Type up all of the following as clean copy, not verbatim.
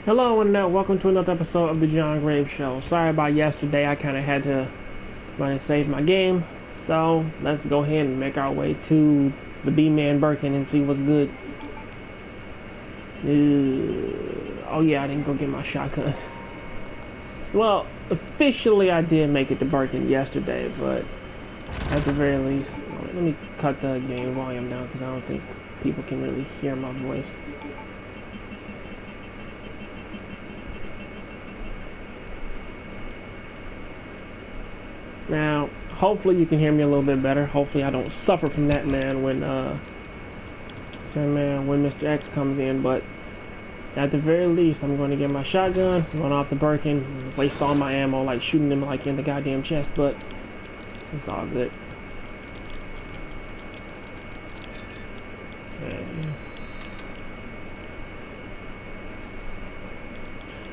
Hello and welcome to another episode of the Jongravesshows. Sorry about yesterday, I kind of had to run and save my game. So let's go ahead and make our way to the B-Man Birkin and see what's good. Oh yeah, I didn't go get my shotgun. Well, officially I did make it to Birkin yesterday, but at the very least, let me cut the game volume down because I don't think people can really hear my voice. Now, hopefully you can hear me a little bit better. Hopefully I don't suffer from that, man, when Mr. X comes in. But at the very least, I'm going to get my shotgun, run off the Birkin, waste all my ammo, like shooting them like in the goddamn chest. But it's all good.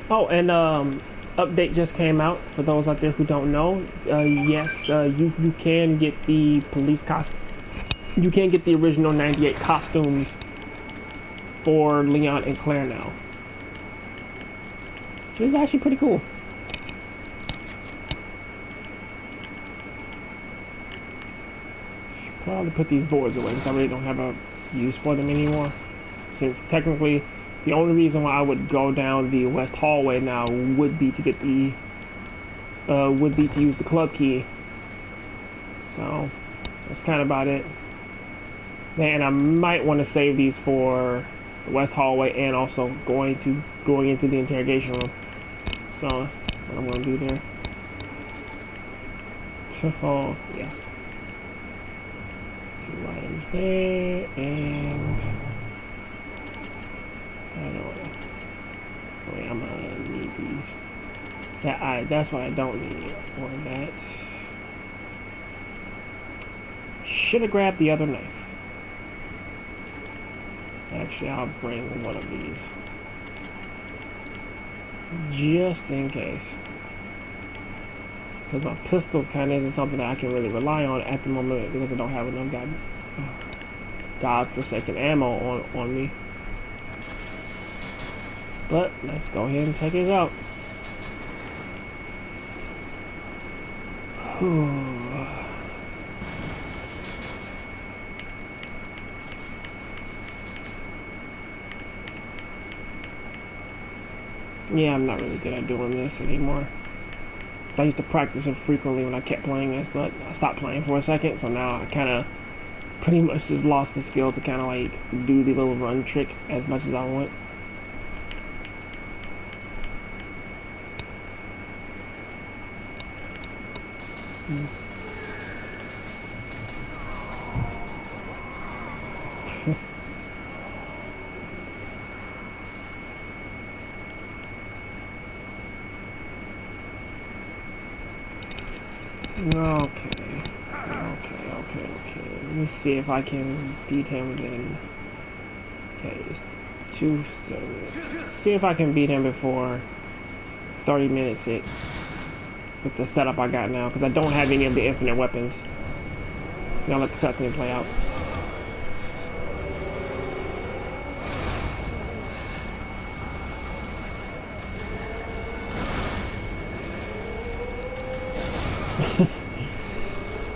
Oh, and update just came out for those out there who don't know. Yes, you can get the police costume. You can get the original 98 costumes for Leon and Claire now, which is actually pretty cool. Should probably put these boards away because I really don't have a use for them anymore. Since technically, the only reason why I would go down the west hallway now would be to get the to use the club key. So that's kind of about it. Man, I might want to save these for the west hallway and also going into the interrogation room. So that's what I'm gonna do there. So yeah, 2 items there and. Wait, I'm gonna need these. That's what I don't need. Or that. Should have grabbed the other knife. Actually, I'll bring one of these. Just in case. Because my pistol kind of isn't something that I can really rely on at the moment because I don't have enough godforsaken ammo on me. But let's go ahead and take it out. Yeah, I'm not really good at doing this anymore. So I used to practice it frequently when I kept playing this, but I stopped playing for a second, so now I kind of pretty much just lost the skill to kind of like do the little run trick as much as I want. Okay. Let me see if I can beat him then. Okay, it's 2 seconds. See if I can beat him before 30 minutes hit with the setup I got now, because I don't have any of the infinite weapons. Now let the cutscene play out.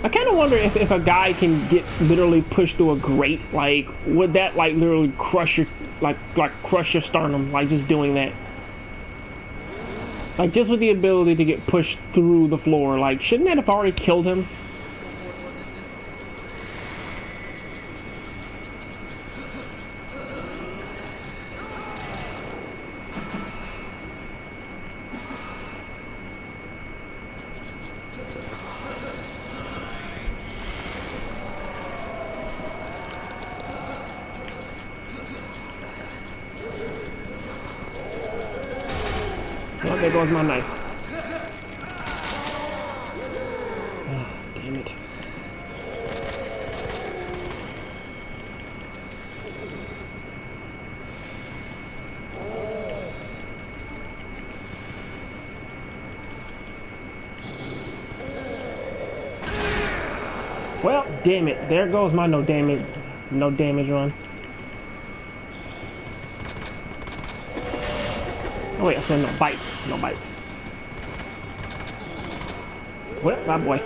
I kind of wonder if a guy can get literally pushed through a grate, like would that like literally crush your crush your sternum, like just doing that, like just with the ability to get pushed through the floor, like shouldn't that have already killed him? Oh, there goes my knife. Oh, damn it. Well, damn it. There goes my no damage run. Oh wait, I said no bite. No bite. Well, my boy.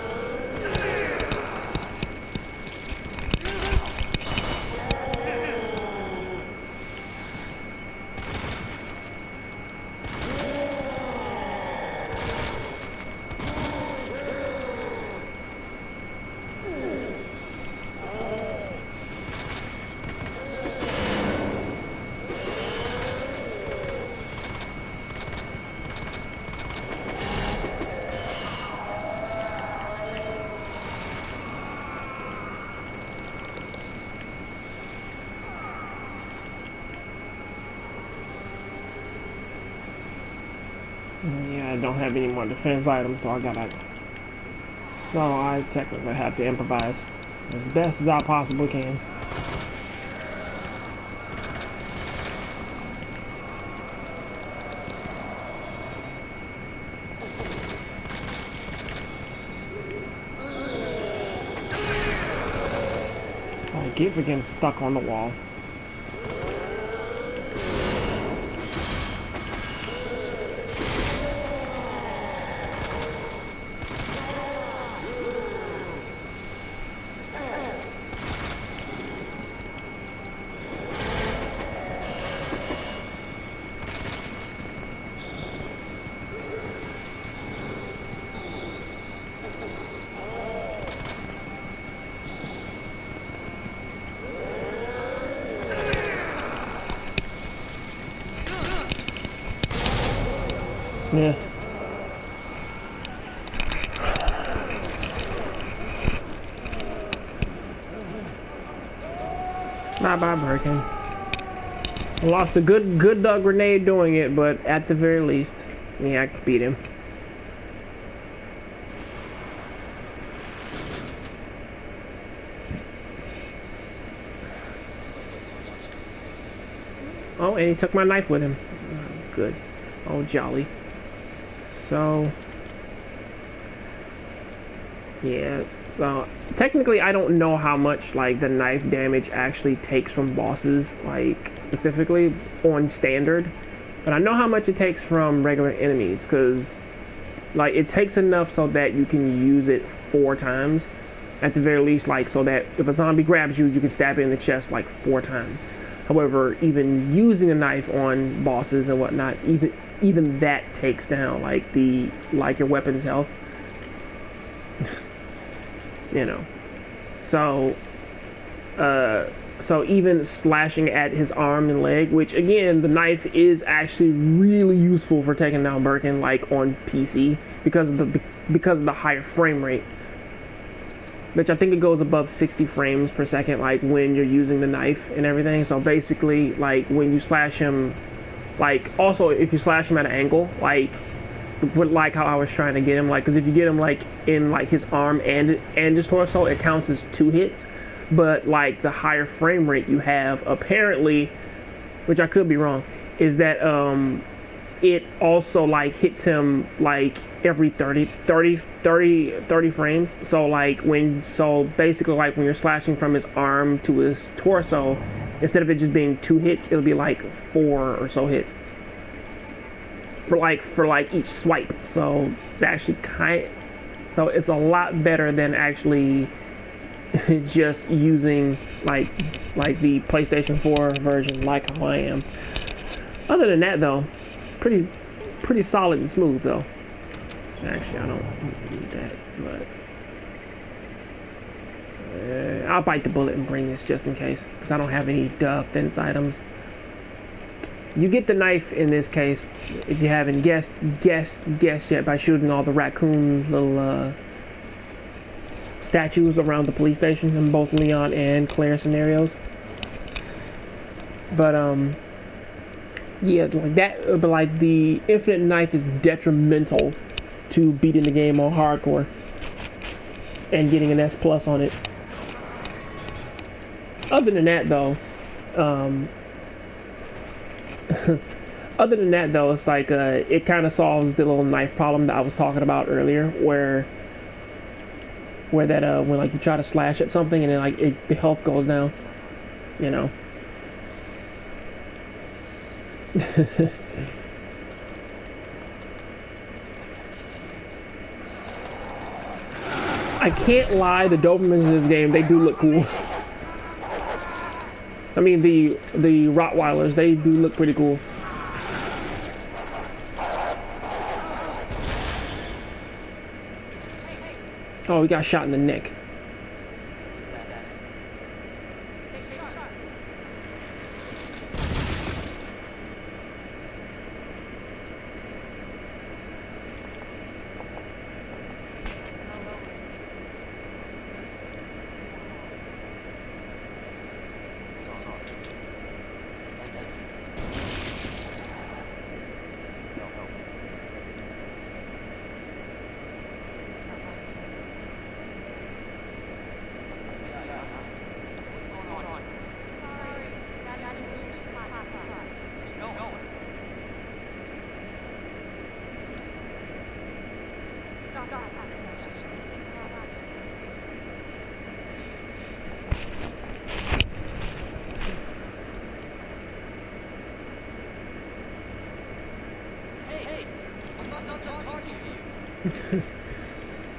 Yeah, I don't have any more defense items, so I technically have to improvise as best as I possibly can. So I keep getting stuck on the wall. Yeah. Not by breaking. I lost a good grenade doing it, but at the very least, yeah, I could beat him. Oh, and he took my knife with him. Oh, good. Oh, jolly. So, yeah, so technically I don't know how much like the knife damage actually takes from bosses, like specifically on standard, but I know how much it takes from regular enemies, because like it takes enough so that you can use it 4 times at the very least, like so that if a zombie grabs you, you can stab it in the chest like 4 times. However, even using a knife on bosses and whatnot, even that takes down like your weapon's health. You know, so even slashing at his arm and leg, which again the knife is actually really useful for taking down Birkin like on PC because of the higher frame rate, which I think it goes above 60 frames per second like when you're using the knife and everything. So basically like when you slash him, like also if you slash him at an angle, like how I was trying to get him, like because if you get him like in like his arm and his torso, it counts as 2 hits. But like the higher frame rate you have, apparently, which I could be wrong, is that it also like hits him like every 30 frames. So basically like when you're slashing from his arm to his torso, instead of it just being 2 hits, it'll be like 4 or so hits for like each swipe. So it's actually so it's a lot better than actually just using like the PlayStation 4 version like how I am. Other than that though, pretty solid and smooth though. Actually, I don't need that, but I'll bite the bullet and bring this just in case, because I don't have any defense items. You get the knife in this case, if you haven't guessed yet, by shooting all the raccoon little statues around the police station in both Leon and Claire scenarios. But yeah, like that. But like the infinite knife is detrimental to beating the game on hardcore and getting an S+ on it. Other than that though, it's like it kind of solves the little knife problem that I was talking about earlier, where that when like you try to slash at something and then like the health goes down, you know. I can't lie, the Dobermans in this game, they do look cool. I mean, the Rottweilers, they do look pretty cool. Oh, he got shot in the neck.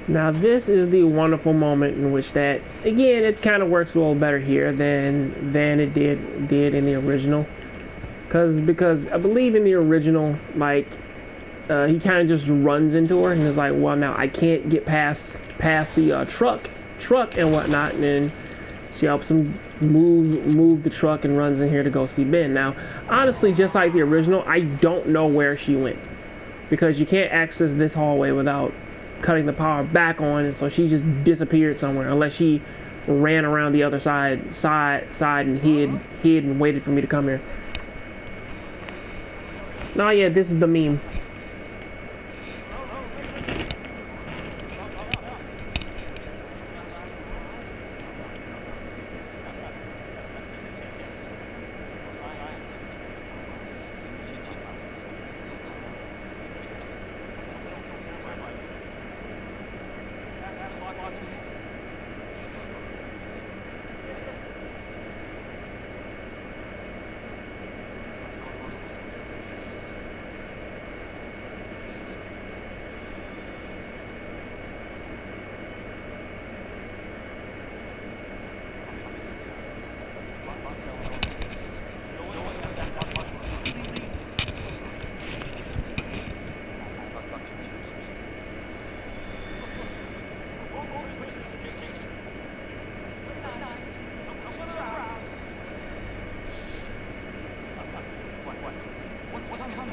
Now this is the wonderful moment in which that, again, it kind of works a little better here than it did in the original, because I believe in the original, like, he kind of just runs into her and is like, well, now I can't get past the truck and whatnot, and then she helps him move the truck and runs in here to go see Ben. Now, honestly, just like the original, I don't know where she went, because you can't access this hallway without cutting the power back on, and so she just disappeared somewhere, unless she ran around the other side and hid and waited for me to come here. Oh yeah, this is the meme.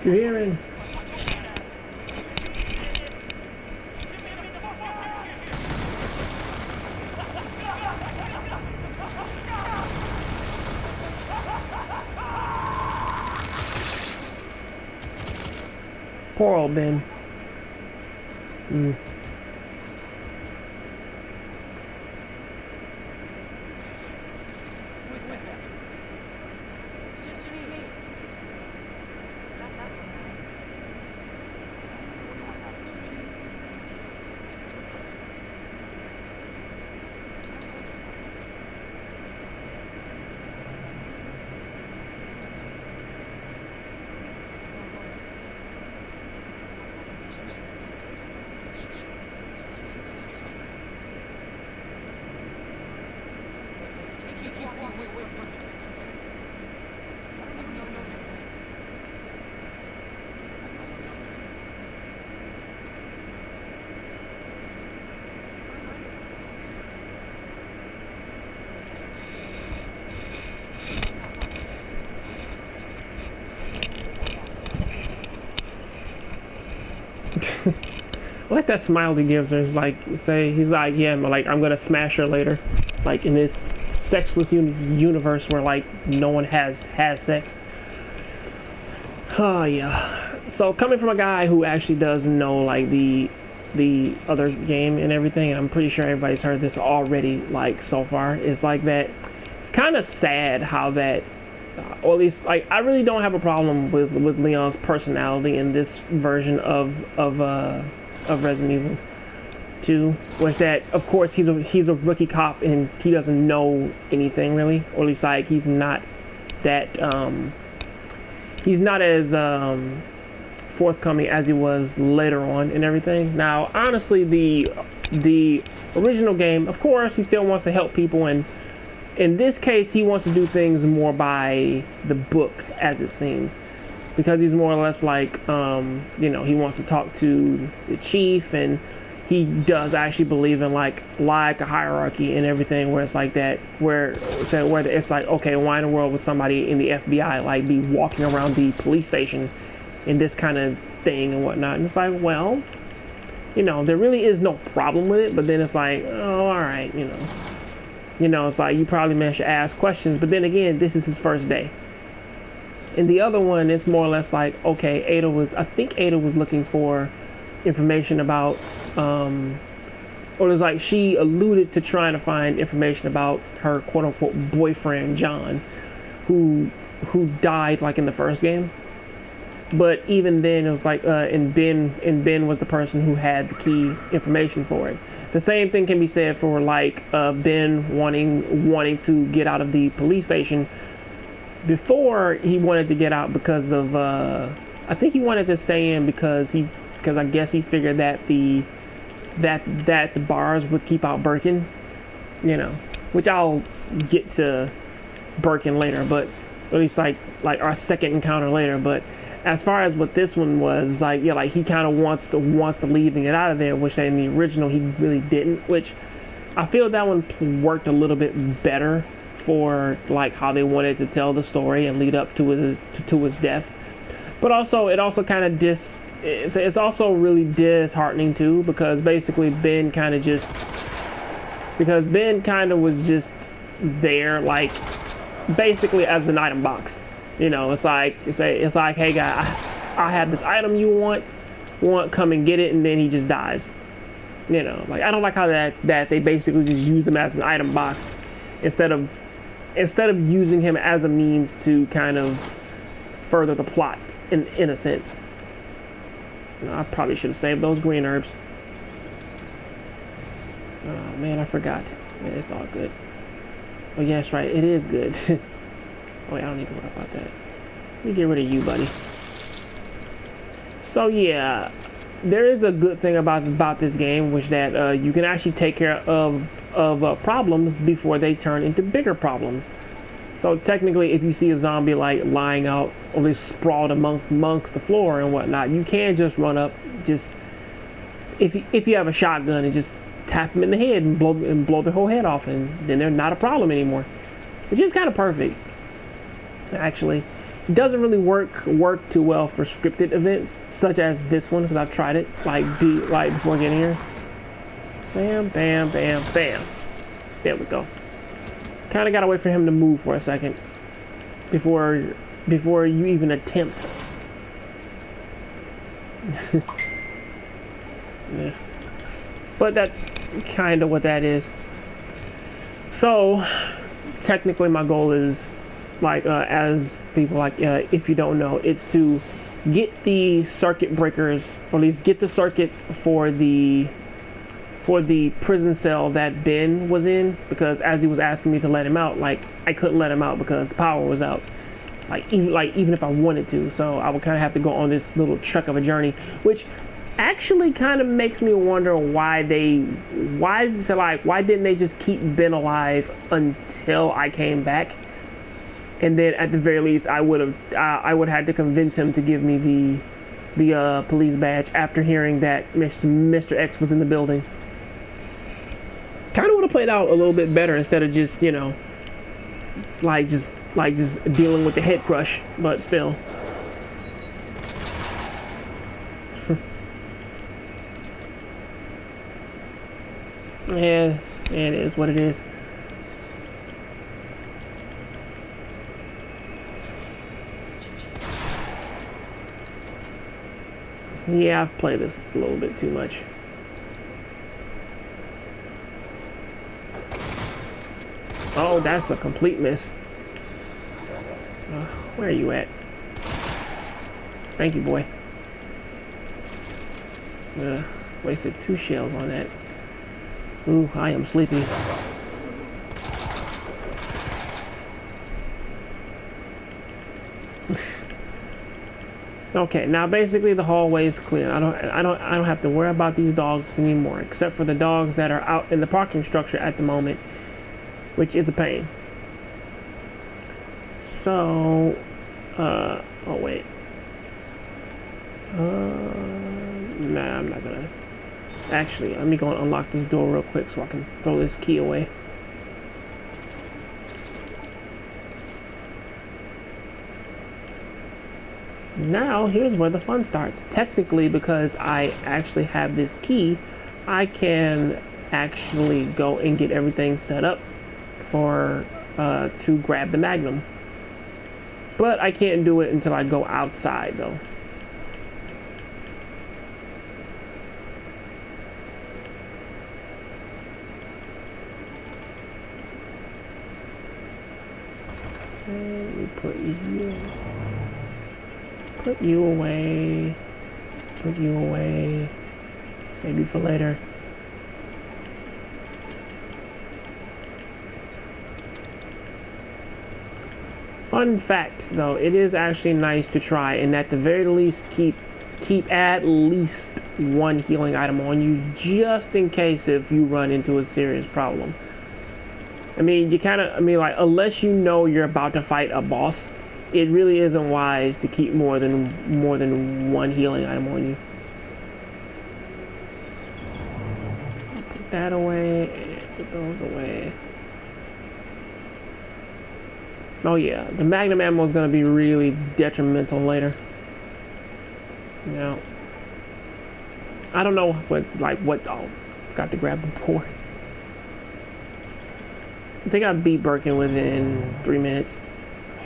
You're hearing? Poor old Ben. I like that smile he gives her. It's like, he's like, yeah, like, I'm gonna smash her later. Like, in this sexless universe where, like, no one has sex. Oh, yeah. So, coming from a guy who actually does know, like, the other game and everything, and I'm pretty sure everybody's heard this already, like, so far, it's like that, it's kind of sad how that, or at least, like, I really don't have a problem with Leon's personality in this version of Resident Evil 2, was that, of course, he's a rookie cop and he doesn't know anything really, or at least, like, he's not that he's not as forthcoming as he was later on and everything. Now, honestly, the original game, of course, he still wants to help people, and in this case, he wants to do things more by the book, as it seems, because he's more or less like, you know, he wants to talk to the chief, and he does actually believe in like a hierarchy and everything, where it's like that, where it's like, okay, why in the world would somebody in the FBI like be walking around the police station in this kind of thing and whatnot? And it's like, well, you know, there really is no problem with it, but then it's like, oh, all right, you know, it's like you probably managed to ask questions, but then again, this is his first day. And the other one, it's more or less like, okay, I think Ada was looking for information about, or it was like she alluded to trying to find information about her quote-unquote boyfriend John, who died like in the first game. But even then, it was like, and Ben was the person who had the key information for it. The same thing can be said for like Ben wanting to get out of the police station. Before, he wanted to get out because of I think he wanted to stay in because I guess he figured that the bars would keep out Birkin, you know, which I'll get to Birkin later, but at least like our second encounter later. But as far as what this one was, like, yeah, like he kind of wants to leave and get out of there, which in the original he really didn't, which I feel that one worked a little bit better for like how they wanted to tell the story and lead up to his death. But also, it also kind of it's also really disheartening too, because basically Ben kind of was just there, like basically as an item box. You know, it's like, hey guy, I have this item you want, come and get it, and then he just dies. You know, like I don't like how that they basically just use him as an item box instead of using him as a means to kind of further the plot in a sense. I probably should have saved those green herbs. Oh man, I forgot. Yeah, it's all good. Oh yeah, that's right, it is good. Oh wait, I don't need to worry about that. Let me get rid of you, buddy. So yeah, there is a good thing about this game, which that you can actually take care of problems before they turn into bigger problems. So technically, if you see a zombie like lying out or at least sprawled amongst the floor and whatnot, you can just run up, just if you have a shotgun, and just tap them in the head and blow their whole head off, and then they're not a problem anymore. Which is kind of perfect. Actually, it doesn't really work too well for scripted events such as this one, because I've tried it like before getting here. Bam, bam, bam, bam. There we go. Kind of gotta wait for him to move for a second before you even attempt. Yeah. But that's kind of what that is. So technically my goal is, like, as people like, if you don't know, it's to get the circuit breakers, or at least get the circuits for the prison cell that Ben was in, because as he was asking me to let him out, like I couldn't let him out because the power was out, even if I wanted to. So I would kind of have to go on this little trek of a journey, which actually kind of makes me wonder why didn't they just keep Ben alive until I came back, and then at the very least I would have to convince him to give me the police badge after hearing that Mr. X was in the building. Kind of would have played out a little bit better instead of just, you know, just dealing with the head crush, but still. Yeah, it is what it is. Yeah, I've played this a little bit too much. Oh, that's a complete miss. Where are you at? Thank you, boy. Wasted 2 shells on that. Ooh, I am sleepy. Okay, now basically the hallway is clear. I don't have to worry about these dogs anymore, except for the dogs that are out in the parking structure at the moment, which is a pain. So, oh wait. Nah, I'm not gonna. Actually, let me go and unlock this door real quick so I can throw this key away. Now, here's where the fun starts. Technically, because I actually have this key, I can actually go and get everything set up for to grab the Magnum. But I can't do it until I go outside, though. Let me put you away. Put you away. Save you for later. Fun fact, though, it is actually nice to try, and at the very least keep at least one healing item on you, just in case if you run into a serious problem. I mean, like, unless you know you're about to fight a boss, it really isn't wise to keep more than one healing item on you. I'll put that away and put those away. Oh yeah, the Magnum ammo is going to be really detrimental later. Now, I don't know oh, forgot to grab the boards. I think I beat Birkin within 3 minutes.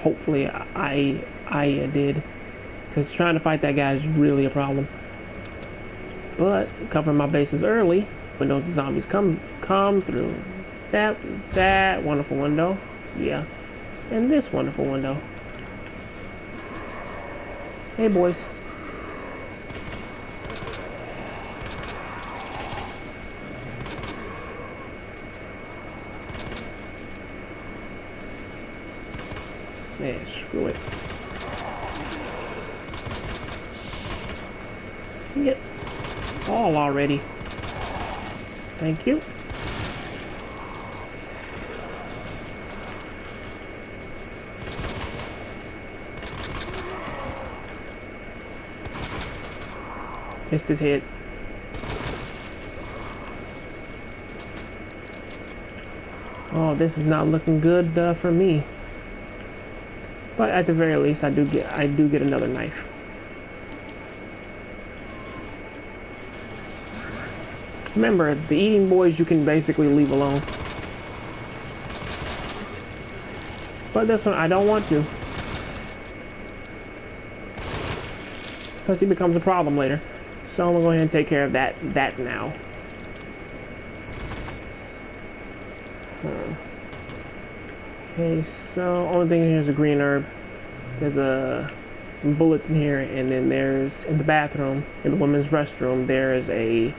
Hopefully I did, because trying to fight that guy is really a problem. But covering my bases early when those zombies come through. That wonderful window, yeah, and this wonderful window. Hey boys. Man, screw it. Get fall already. Thank you. Missed his head. Oh, this is not looking good for me. But at the very least, I do get another knife. Remember, the eating boys you can basically leave alone. But this one I don't want to, because he becomes a problem later. So I'm gonna go ahead and take care of that now. Okay, so only thing here is a green herb. There's some bullets in here, and then there's in the bathroom, in the women's restroom, there is a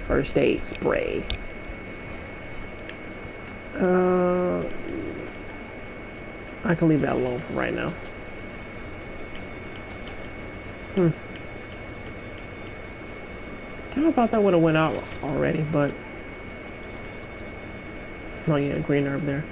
first aid spray. I can leave that alone for right now. Kind of thought that would have went out already, but oh yeah, green herb there.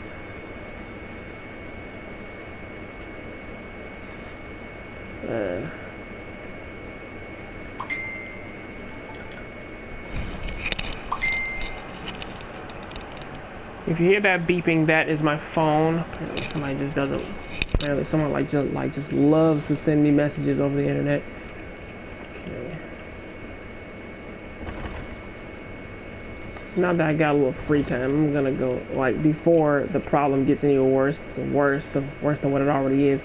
If you hear that beeping, that is my phone. Apparently somebody just doesn't. Apparently someone just loves to send me messages over the internet. Okay. Now that I got a little free time, I'm gonna go, like, before the problem gets any worse than what it already is.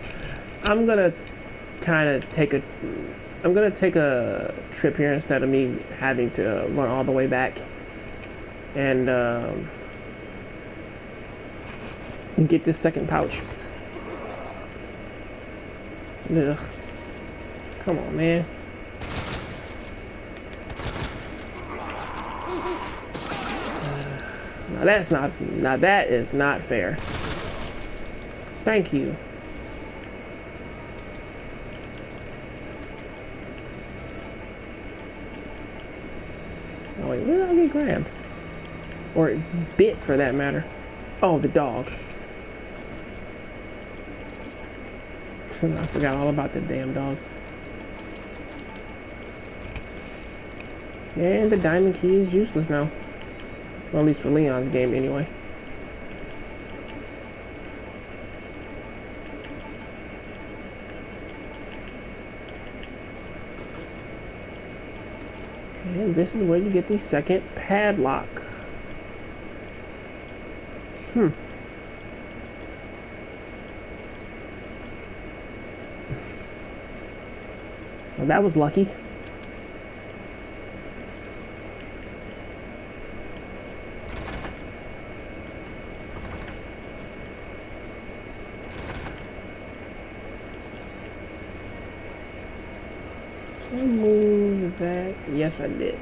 I'm gonna take a trip here instead of me having to run all the way back and get this second pouch. Ugh. Come on, man. Now that is not fair. Thank you. Oh wait, when did I get grabbed? Or bit, for that matter. Oh, the dog. I forgot all about that damn dog. And the diamond key is useless now. Well, at least for Leon's game, anyway. And this is where you get the second padlock. Well, that was lucky. Move that. Yes, I did.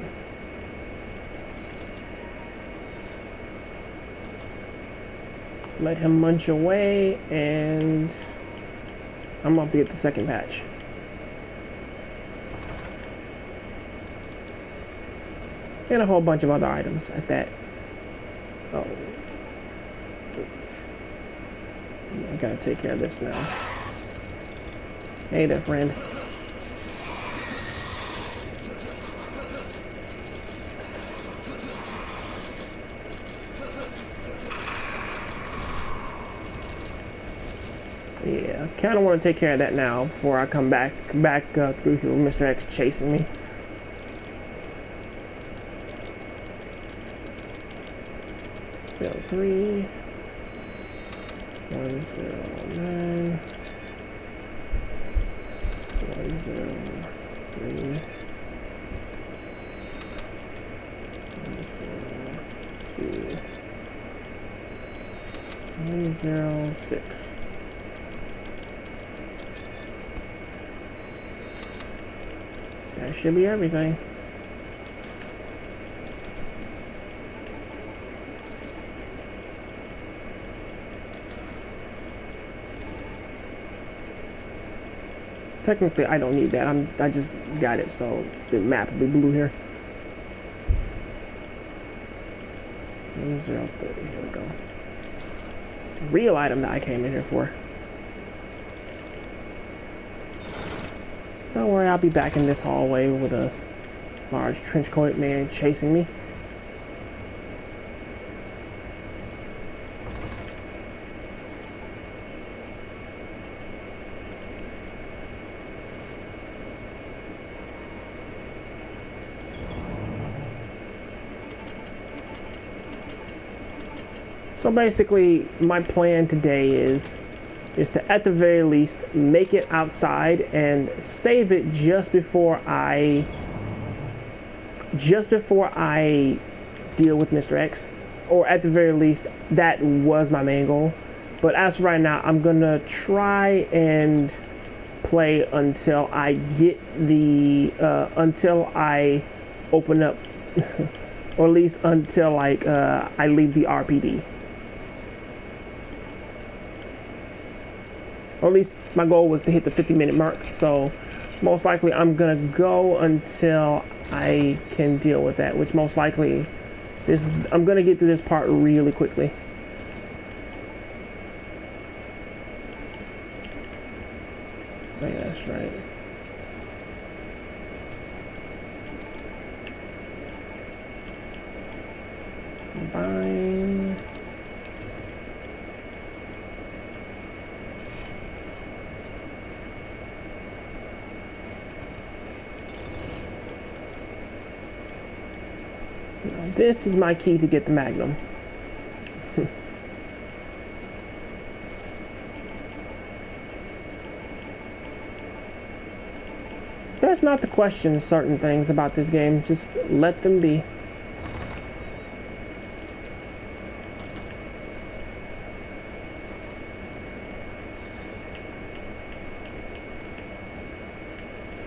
Let him munch away, and I'm up to get the second patch. And a whole bunch of other items at that. Oh. I gotta take care of this now. Hey there, friend. Yeah, I kind of want to take care of that now before I come back through here with Mr. X chasing me. Zero 3 109 103 102 106. That should be everything. Technically, I don't need that. I just got it, so the map will be blue here. 030. Here we go. The real item that I came in here for. Don't worry, I'll be back in this hallway with a large trench-coated man chasing me. So basically, my plan today is to, at the very least, make it outside and save it just before I deal with Mr. X. Or at the very least, that was my main goal. But as of right now, I'm gonna try and play until I get the until I open up, or at least until like I leave the RPD. Or at least my goal was to hit the 50-minute mark, so most likely I'm gonna go until I can deal with that, which most likely I'm gonna get through this part really quickly. Oh, yeah, that's right. Combine. This is my key to get the Magnum. It's best not to question certain things about this game. Just let them be.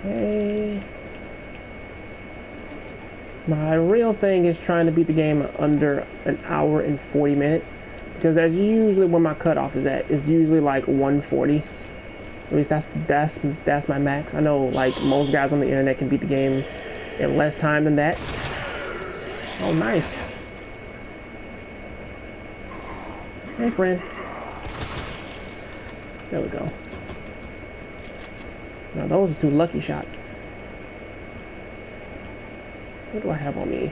Okay. My real thing is trying to beat the game under an hour and 40 minutes, because that's usually where my cutoff is at. It's usually like 140. At least that's my max. I know like most guys on the internet can beat the game in less time than that. Oh, nice. Hey, friend. There we go. Now, those are two lucky shots. What do I have on me?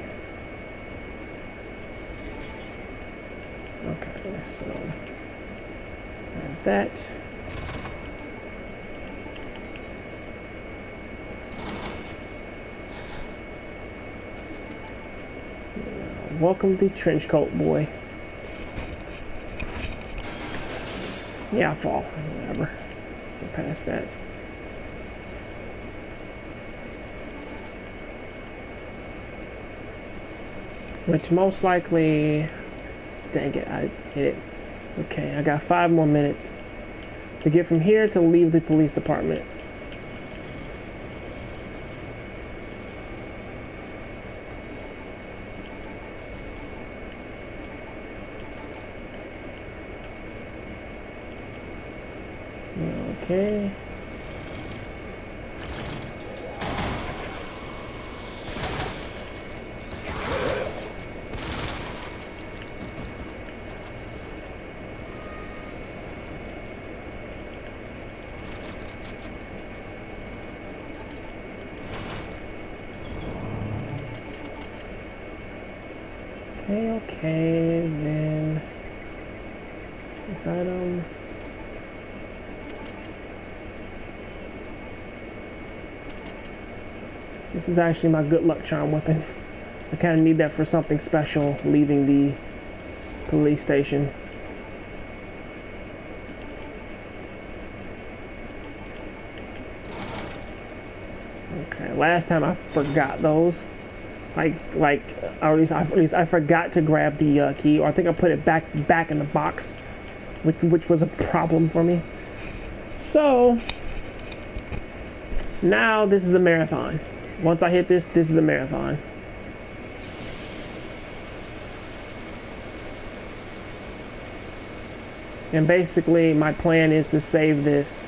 Okay, so... have that. Welcome to Trenchcoat Boy. Yeah, I fall. Whatever. Get past that. Which most likely... Dang it, I hit it. Okay, I got 5 more minutes to get from here to leave the police department. Okay. Okay, then this item. This is actually my good luck charm weapon. I kind of need that for something special leaving the police station. Okay, last time I forgot those. Or at least I forgot to grab the key, or I think I put it back in the box, which was a problem for me. So now this is a marathon. Once I hit this is a marathon. And basically my plan is to save this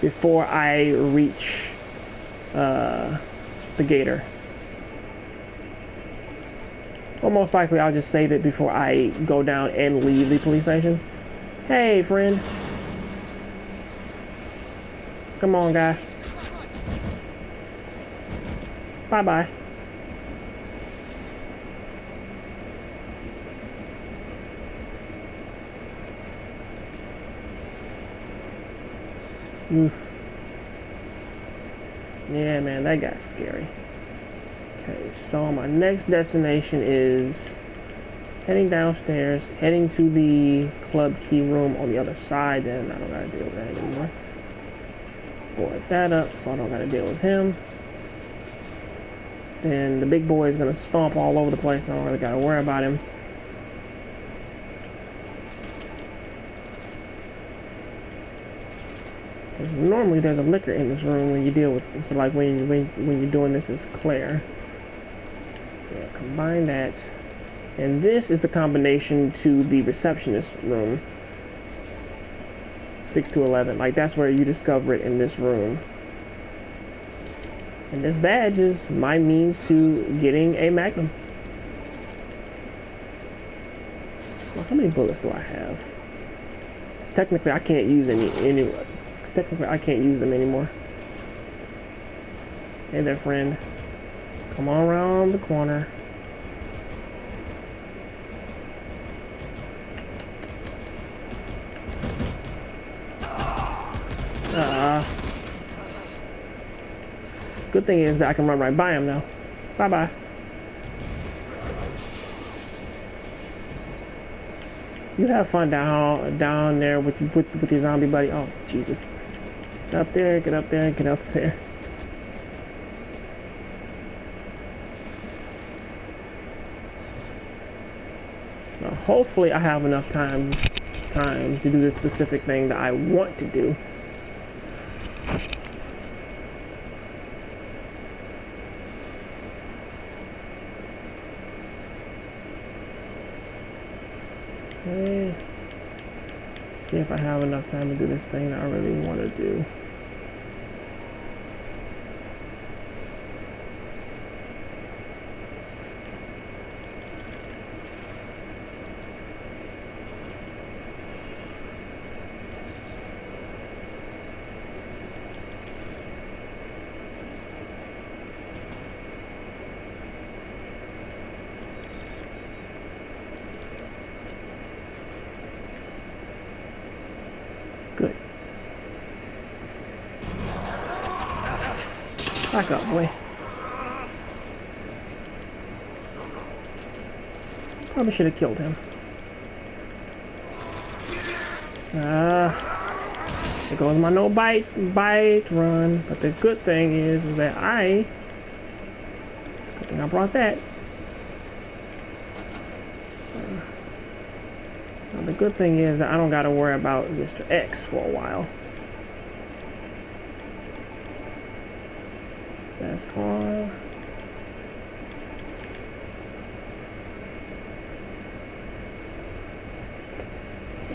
before I reach the gator. Or most likely I'll just save it before I go down and leave the police station. Hey, friend. Come on, guy. Bye-bye. Oof. Yeah, man, that got scary. Okay, so my next destination is heading downstairs, heading to the club key room on the other side, then I don't gotta deal with that anymore. Board that up so I don't gotta deal with him. Then the big boy is gonna stomp all over the place, and I don't really gotta worry about him. Because normally there's a liquor in this room when you deal with, so like when you're doing this as Claire. Yeah, combine that. And this is the combination to the receptionist room. 6 to 11. Like, that's where you discover it, in this room. And this badge is my means to getting a Magnum. Well, how many bullets do I have? Technically, I can't use technically, I can't use them anymore. Hey there, friend. Come on around the corner. Good thing is that I can run right by him now. Bye-bye. You have fun down there with your zombie buddy. Oh, Jesus. Get up there, get up there, get up there. Now, hopefully I have enough time to do this specific thing that I want to do. Okay. See if I have enough time to do this thing that I really want to do. Back up, boy. Probably should have killed him. There goes my no bite run. But the good thing is that I brought that. The good thing is that I don't got to worry about Mr. X for a while. That's car.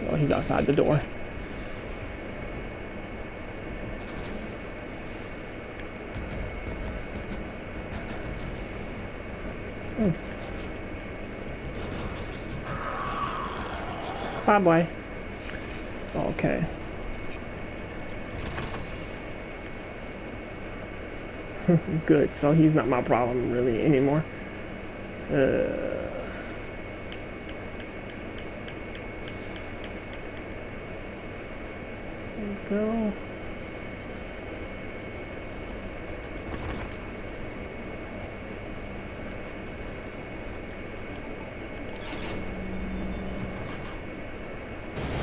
Oh, he's outside the door. Bye-bye. Okay. Good, so he's not my problem really anymore. Go.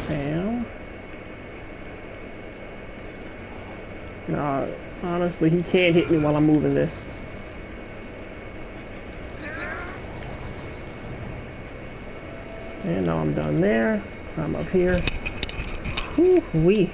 Bam. No, honestly, he can't hit me while I'm moving this. And now I'm done there. I'm up here. Woo-wee.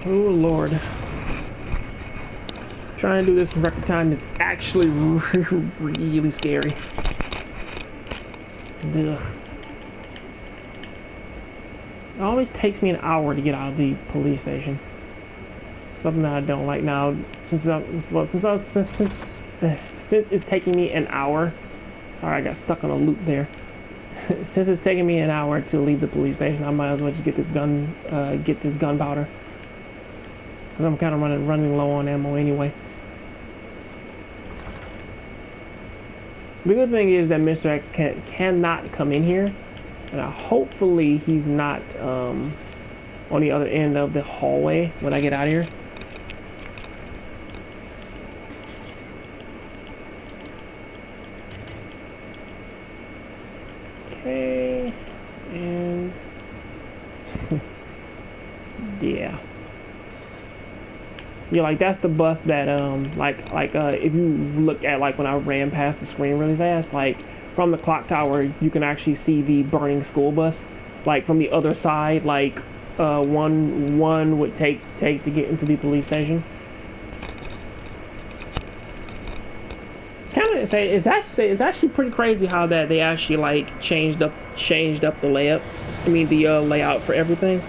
Oh Lord. Trying to do this in record time is actually really scary. Ugh. It always takes me an hour to get out of the police station. Something that I don't like now. Since it's taking me an hour. Sorry, I got stuck on a loop there. Since it's taking me an hour to leave the police station, I might as well just get this gunpowder, because I'm kind of running low on ammo anyway. The good thing is that Mr. X cannot come in here, and hopefully he's not on the other end of the hallway when I get out of here. Okay, and yeah, like that's the bus that if you look at like when I ran past the screen really fast, like from the clock tower, you can actually see the burning school bus, like from the other side, like one would take to get into the police station. It's actually pretty crazy how that they actually like changed up the layout. I mean the layout for everything.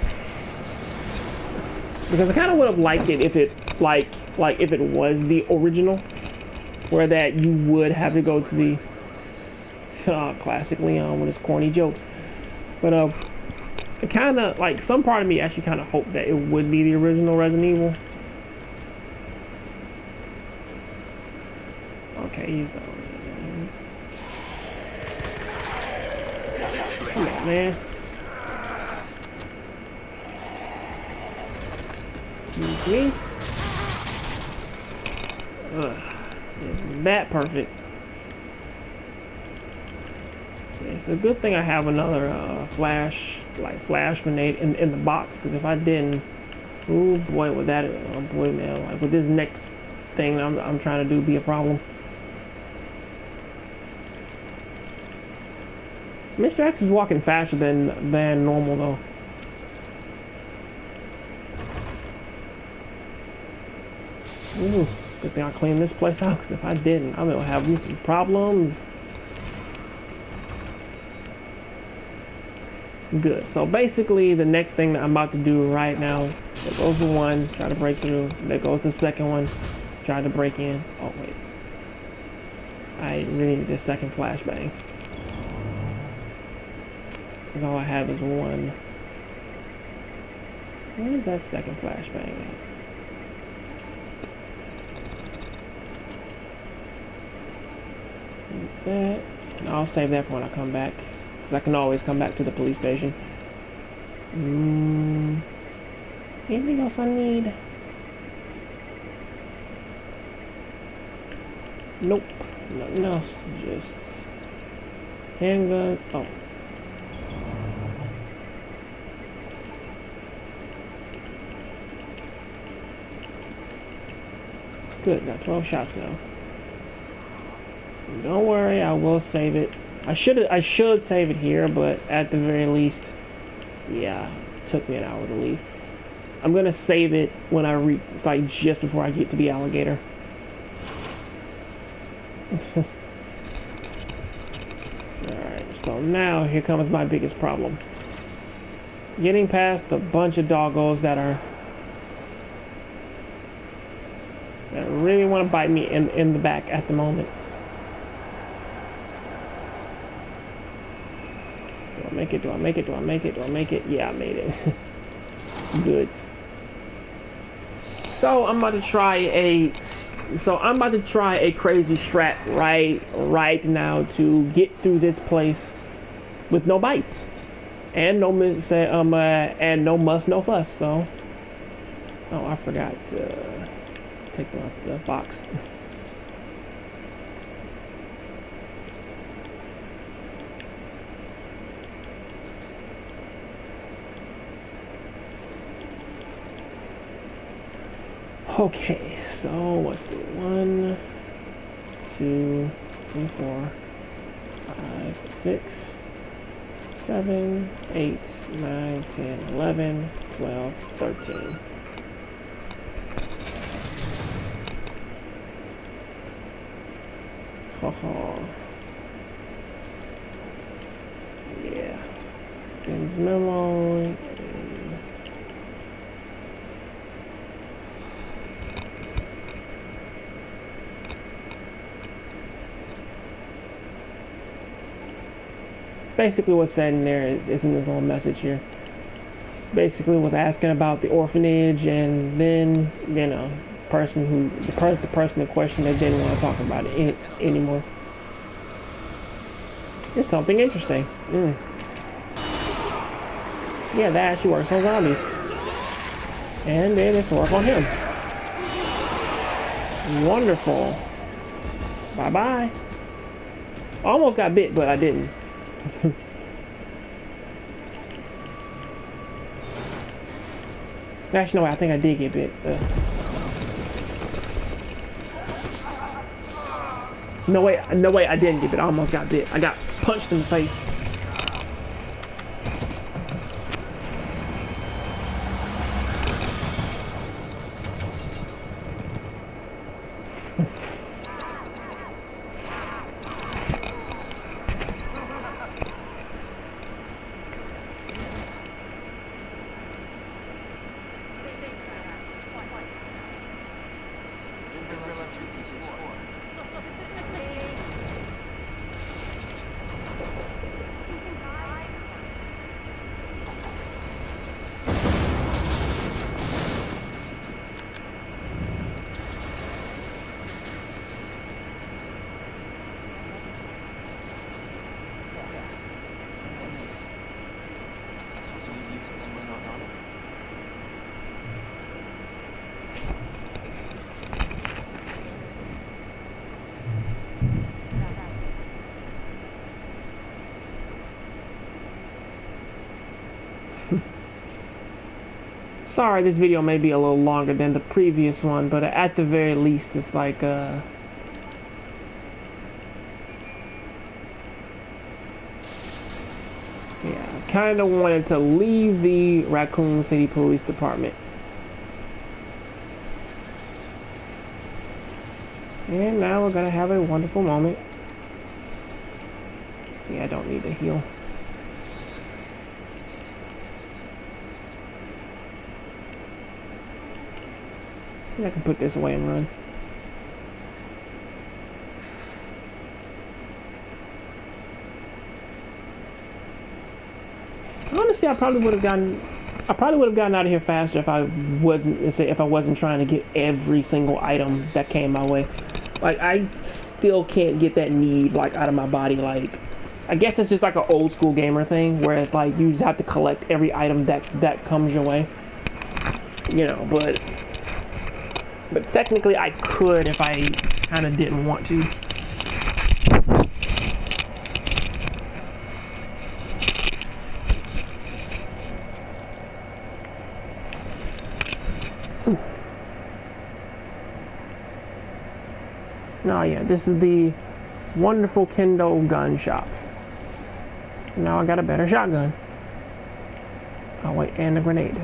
Because I kind of would have liked it if it if it was the original, where that you would have to go to the classic Leon with his corny jokes. But it kind of like some part of me actually kind of hoped that it would be the original Resident Evil. Okay, he's gone. Come on, man. Excuse me. Ugh. It's that perfect. Okay, it's a good thing I have another flash grenade in the box, because if I didn't, oh boy, would that, oh boy, man, like with this next thing I'm trying to do be a problem. Mr. X is walking faster than normal though. Ooh, good thing I cleaned this place out, because if I didn't, I'm gonna have me some problems. Good. So basically, the next thing that I'm about to do right now, there goes the one, try to break through. There goes the second one, try to break in. Oh wait, I really need this second flashbang. Because all I have is one. Where is that second flashbang at? That. I'll save that for when I come back. Because I can always come back to the police station. Anything else I need? Nope. Nothing else. Just handgun. Oh. Good, got 12 shots now. Don't worry, I will save it. I should save it here, but at the very least, yeah, it took me an hour to leave. I'm gonna save it when I it's like just before I get to the alligator. Alright, so now here comes my biggest problem. Getting past a bunch of doggos that really want to bite me in the back at the moment. Do I make it? Do I make it? Do I make it? Do I make it? Yeah, I made it. Good. So I'm about to try a crazy strat right now to get through this place with no bites and no muss, no fuss. So, oh, I forgot to take them out the box. Okay, so let's do 1, 2, 3, 4, 5, 6, 7, 8, 9, 10, 11, 12, 13. Haha. Yeah. Things memo. Basically what's said in there is in this little message here. Basically was asking about the orphanage, and then, you know, the person in question that didn't want to talk about it anymore. It's something interesting. Yeah, that actually works on zombies. And then it's work on him. Wonderful. Bye-bye. Almost got bit, but I didn't. Actually, no, I think I did get bit. No way, I didn't get bit. I almost got bit. I got punched in the face. Sorry, this video may be a little longer than the previous one, but at the very least, it's like, yeah, I kind of wanted to leave the Raccoon City Police Department. And now we're gonna have a wonderful moment. Yeah, I don't need to heal. I can put this away and run. Honestly, I probably would have gotten out of here faster if I wouldn't say if I wasn't trying to get every single item that came my way. Like I still can't get that need like out of my body. Like I guess it's just like an old school gamer thing, where it's like you just have to collect every item that comes your way. You know, but technically I could if I kind of didn't want to. Oh yeah, this is the wonderful Kendo gun shop. Now I got a better shotgun. Oh wait, and a grenade.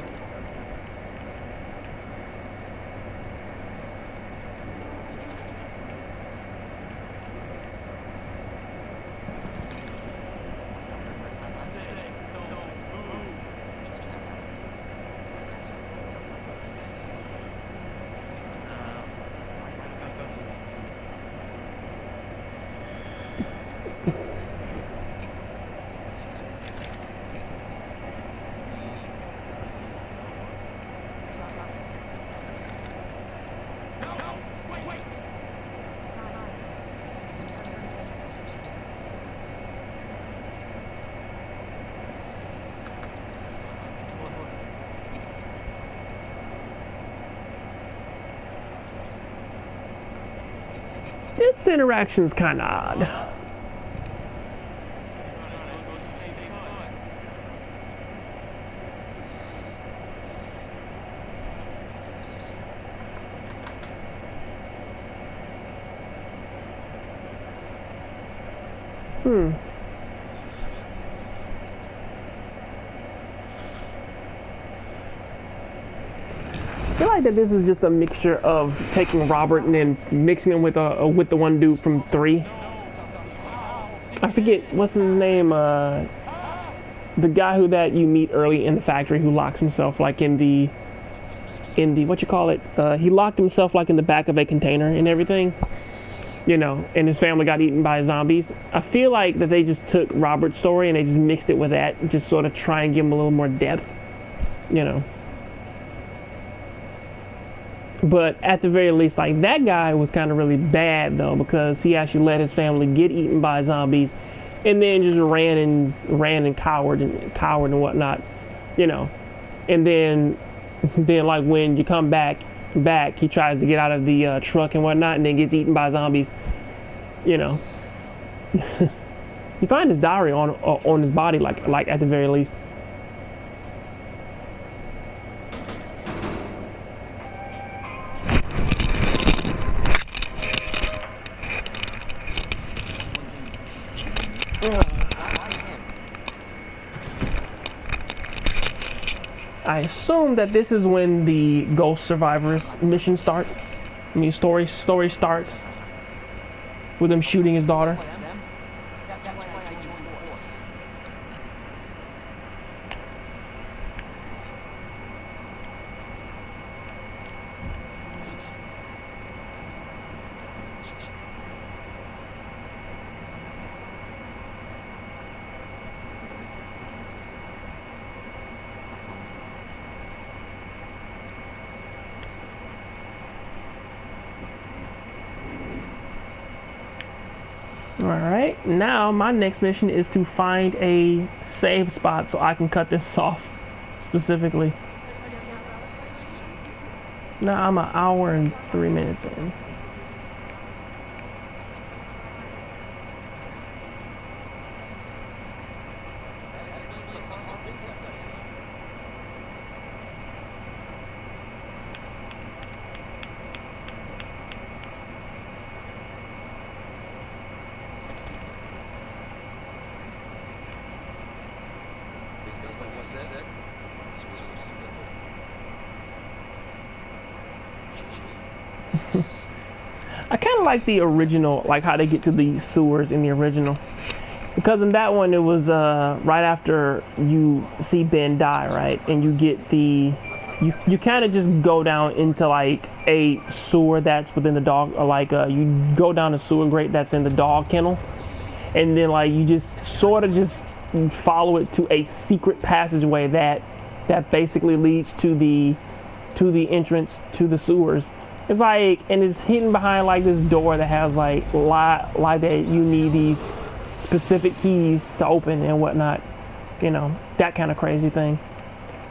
This interaction's kind of odd. I feel like that this is just a mixture of taking Robert and then mixing him with the one dude from 3. I forget what's his name. The guy that you meet early in the factory who locks himself like in the what you call it? He locked himself like in the back of a container and everything. You know, and his family got eaten by zombies. I feel like that they just took Robert's story and they just mixed it with that, just sort of try and give him a little more depth. You know. But at the very least, like that guy was kind of really bad though, because he actually let his family get eaten by zombies, and then just ran and cowered and whatnot, you know. And then like when you come back, he tries to get out of the truck and whatnot, and then gets eaten by zombies, you know. You find his diary on his body, like at the very least. I assume that this is when the Ghost Survivors mission starts. I mean, story starts with him shooting his daughter. Alright, now my next mission is to find a save spot so I can cut this off specifically. Now I'm an hour and 3 minutes in. I kind of like the original, like how they get to the sewers in the original, because in that one it was right after you see Ben die, right, and you get the you kind of just go down into like a sewer that's within the dog, or like you go down a sewer grate that's in the dog kennel, and then like you just sort of just follow it to a secret passageway that basically leads to the entrance to the sewers. It's like, and it's hidden behind like this door that has like that you need these specific keys to open and whatnot. You know, that kind of crazy thing.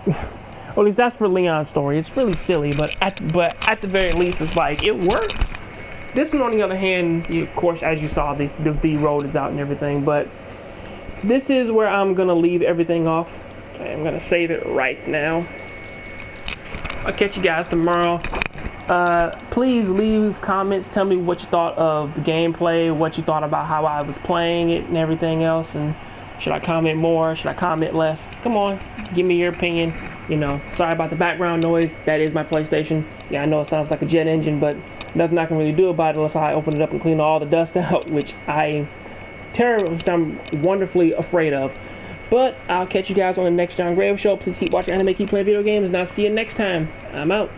Or at least that's for Leon's story. It's really silly, but at the very least, it's like it works. This one, on the other hand, of course, as you saw, the road is out and everything, but this is where I'm gonna leave everything off. Okay, I'm gonna save it right now. I'll catch you guys tomorrow. Please leave comments. Tell me what you thought of the gameplay, what you thought about how I was playing it and everything else, and should I comment more? Should I comment less? Come on, give me your opinion. You know, sorry about the background noise. That is my PlayStation. Yeah, I know it sounds like a jet engine, but nothing I can really do about it unless I open it up and clean all the dust out, which I'm wonderfully afraid of. But I'll catch you guys on the next John Grave Show. Please keep watching anime, keep playing video games, and I'll see you next time. I'm out.